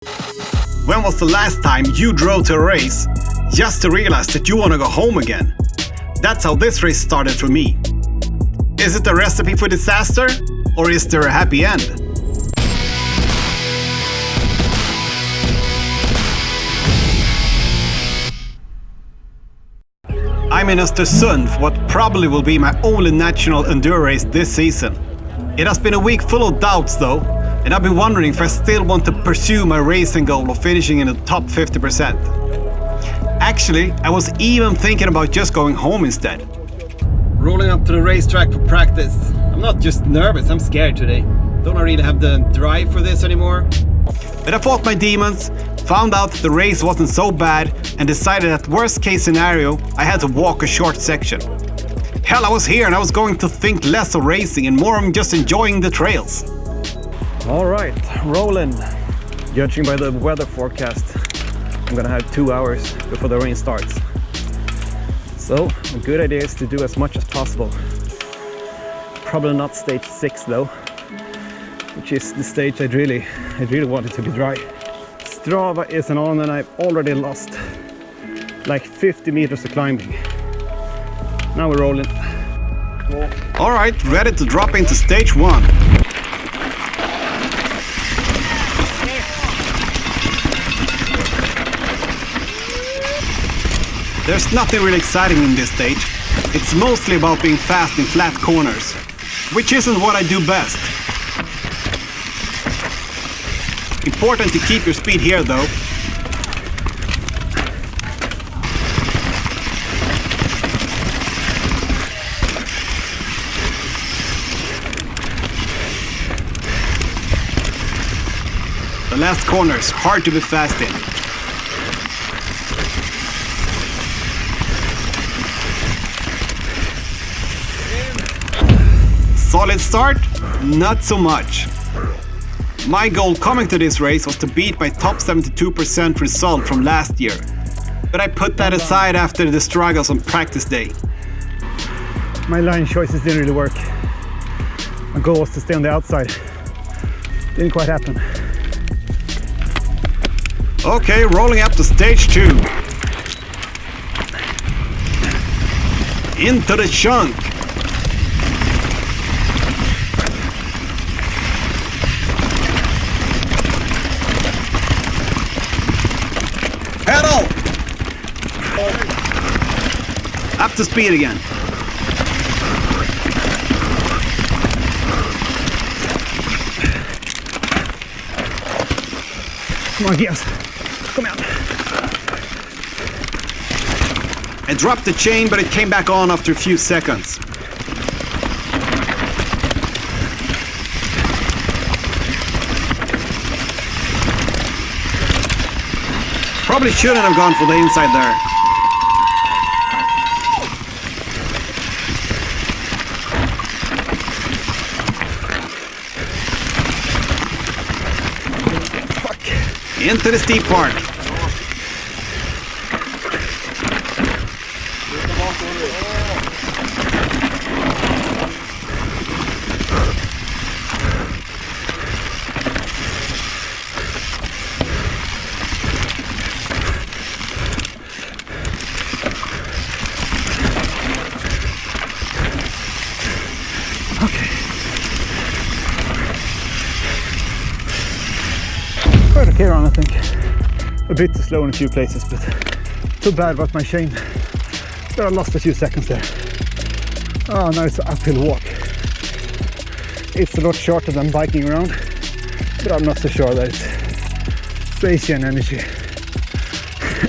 When was the last time you drove to a race just to realize that you want to go home again? That's how this race started for me. Is it a recipe for disaster, or is there a happy end? I'm in Östersund for what probably will be my only national enduro race this season. It has been a week full of doubts though, and I've been wondering if I still want to pursue my racing goal of finishing in the top 50%. Actually, I was even thinking about just going home instead. Rolling up to the racetrack for practice. I'm not just nervous, I'm scared today. Don't really have the drive for this anymore. But I fought my demons, found out that the race wasn't so bad, and decided that worst case scenario, I had to walk a short section. Hell, I was here and I was going to think less of racing and more of just enjoying the trails. Alright, rolling. Judging by the weather forecast, I'm gonna have 2 hours before the rain starts. So, a good idea is to do as much as possible. Probably not stage 6 though, which is the stage I really wanted to be dry. Strava isn't on and I've already lost like 50 meters of climbing. Now we're rolling. Alright, ready to drop into stage 1. There's nothing really exciting in this stage. It's mostly about being fast in flat corners, which isn't what I do best. Important to keep your speed here though. The last corner is hard to be fast in. Solid start? Not so much. My goal coming to this race was to beat my top 72% result from last year. But I put that aside after the struggles on practice day. My line choices didn't really work. My goal was to stay on the outside. Didn't quite happen. Okay, rolling up to stage 2. Into the chunk. Pedal! Up to speed again. Come on, Gias. Come on. I dropped the chain, but it came back on after a few seconds. Probably shouldn't have gone for the inside there. Fuck. Into the steep part. Quite okay run, I think. A bit too slow in a few places, but too bad about my chain. But I lost a few seconds there. Oh, now it's an uphill walk. It's a lot shorter than biking around, but I'm not so sure that it's spacey and energy.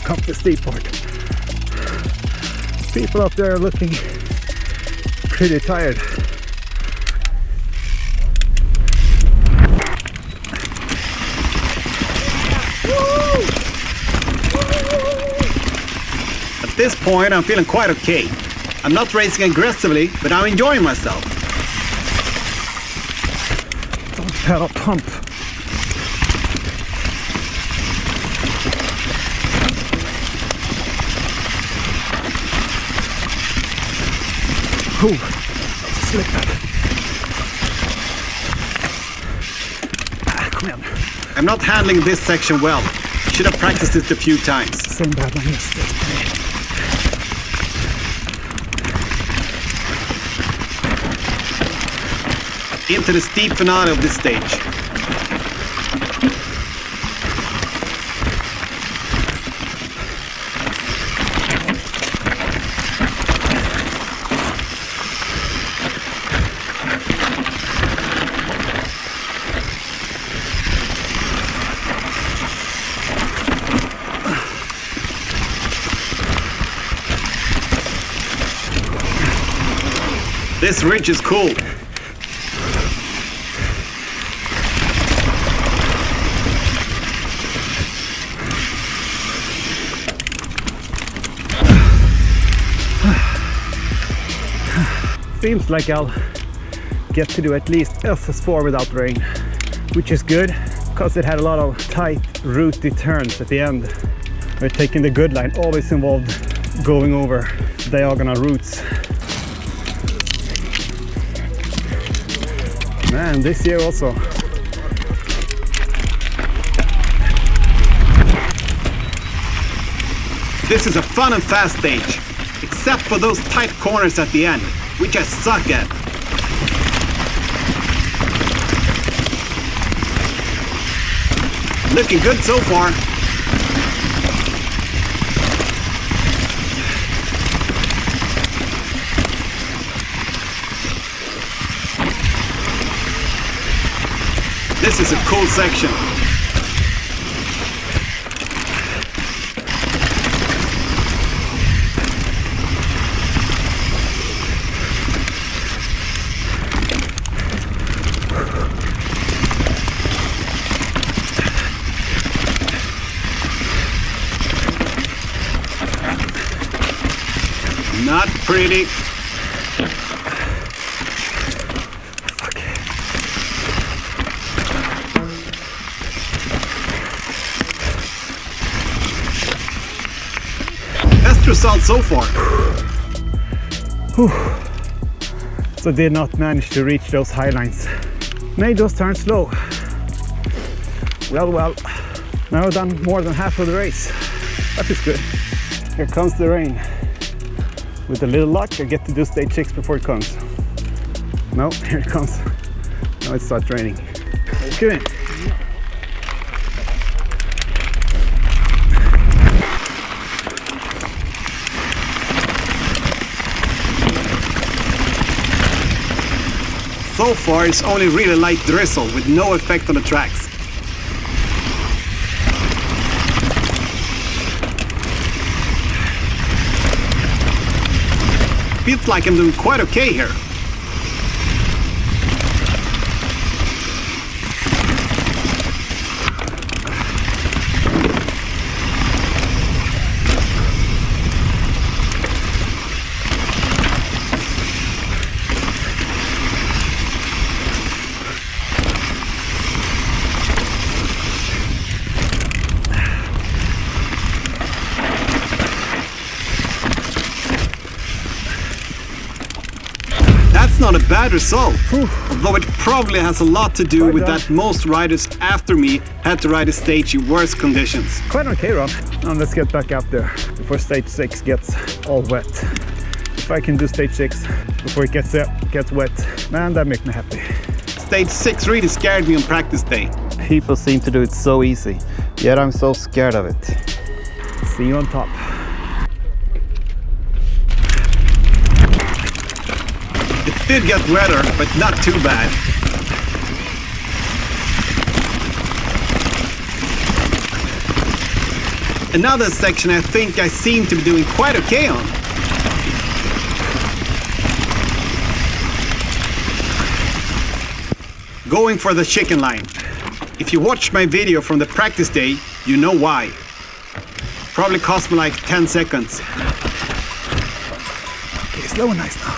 Comes the steep part. People up there are looking pretty tired. At this point, I'm feeling quite okay. I'm not racing aggressively, but I'm enjoying myself. Don't pedal pump. Ooh, slip that. Come on. I'm not handling this section well. Should have practiced it a few times. Same bad one yesterday. Into the steep finale of this stage. This ridge is cool. Seems like I'll get to do at least SS4 without rain, which is good because it had a lot of tight, rooty turns at the end. We're taking the good line, always involved going over diagonal routes. Man, this year also. This is a fun and fast stage, except for those tight corners at the end, which I suck at. Looking good so far. This is a cool section. Not pretty. Best result so far. So did not manage to reach those high lines. Made those turns slow. Well, now I've done more than half of the race. That is good. Here comes the rain. With a little luck, I get to do stage 6 before it comes. No, here it comes. Now it starts raining. Okay. So far, it's only really light drizzle with no effect on the tracks. Feels like I'm doing quite okay here. Not a bad result, although it probably has a lot to do with that most riders after me had to ride a stage in worse conditions. Quite okay run. Now let's get back up there before stage 6 gets all wet. If I can do stage 6 before it gets wet, man, that makes me happy. Stage 6 really scared me on practice day. People seem to do it so easy, yet I'm so scared of it. See you on top. It did get wetter, but not too bad. Another section I think I seem to be doing quite okay on. Going for the chicken line. If you watched my video from the practice day, you know why. Probably cost me like 10 seconds. Okay, slow and nice now.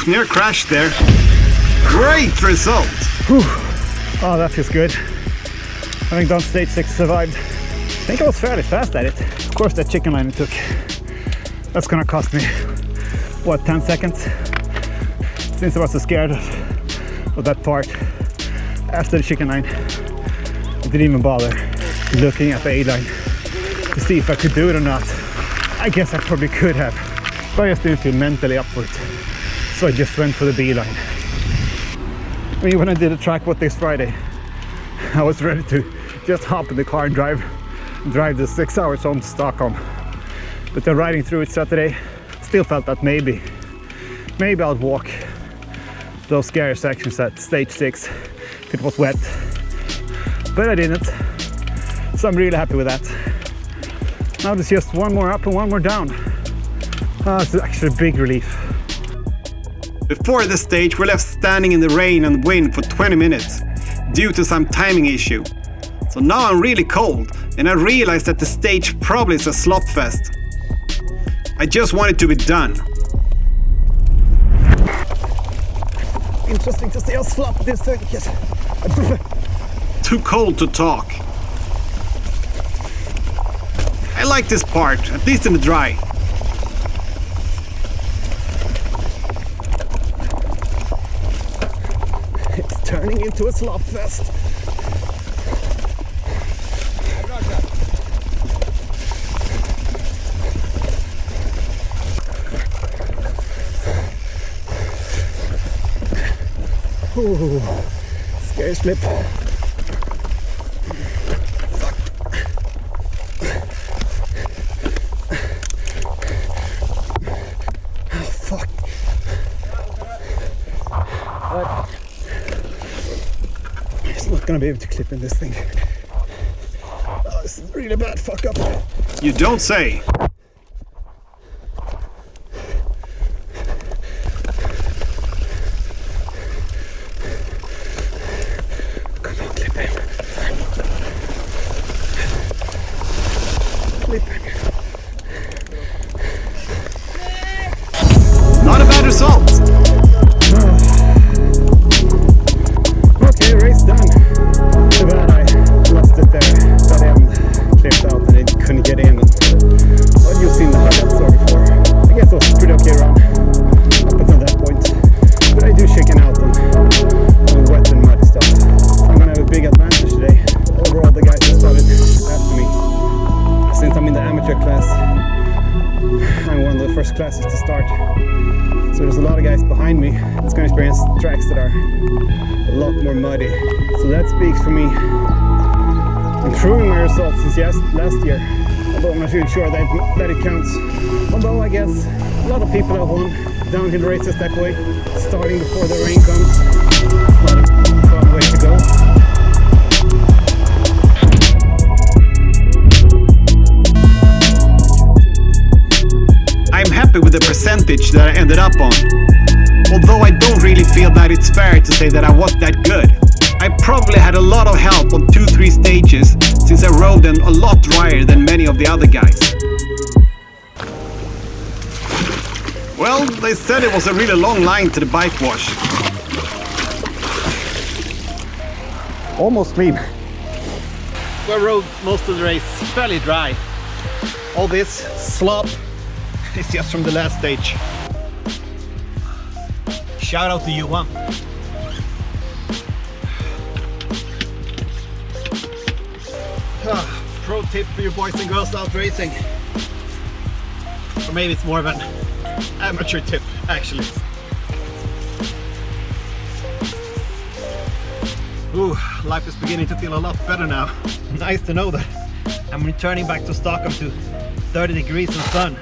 Oof, near crash there. Great result! Whew. Oh, that feels good. Having done stage 6, survived. I think I was fairly fast at it. Of course, that chicken line it took. That's gonna cost me, what, 10 seconds? Since I was so scared of that part after the chicken line, I didn't even bother looking at the A-line to see if I could do it or not. I guess I probably could have, but I just didn't feel mentally up for it. So I just went for the B-line. I mean, when I did a track walk this Friday, I was ready to just hop in the car and drive the 6 hours home to Stockholm. But then riding through it Saturday, still felt that maybe I'll walk those scary sections at stage 6 if it was wet. But I didn't, so I'm really happy with that. Now there's just one more up and one more down. It's actually a big relief. Before this stage, we're left standing in the rain and wind for 20 minutes due to some timing issue. So now I'm really cold and I realize that the stage probably is a slop fest. I just want it to be done. Interesting to see how slop this thing is. Too cold to talk. I like this part, at least in the dry. It's turning into a slop fest. Ooh, scary slip. Fuck. Oh, fuck. It's not gonna be able to clip in this thing. Oh, this is really bad fuck up. You don't say. Not a bad result. Okay, race done. Too bad I lost it there. That end clipped out and it couldn't get in. But you've seen the highlights already before. I guess it was a pretty okay run up until that point. But I do chicken out on wet and muddy stuff. So I'm gonna have a big advantage today over all the guys that started after me. Since I'm in the amateur class, I'm one of the first classes to start. So there's a lot of guys behind me that's going to experience tracks that are a lot more muddy. So that speaks for me improving my results since last year. Although I'm not really sure that it counts. Although I guess a lot of people have won downhill races that way, starting before the rain comes. It's not a fun way to go. I'm happy with the percentage that I ended up on. Although I don't really feel that it's fair to say that I was that good. I probably had a lot of help on 2-3 stages since I rode them a lot drier than many of the other guys. Well, they said it was a really long line to the bike wash. Almost clean. So I rode most of the race fairly dry. All this slop is just from the last stage. Shout out to you, one. Pro tip for you boys and girls out racing. Or maybe it's more of an amateur tip, actually. Ooh, life is beginning to feel a lot better now. Nice to know that I'm returning back to Stockholm to 30 degrees and sun.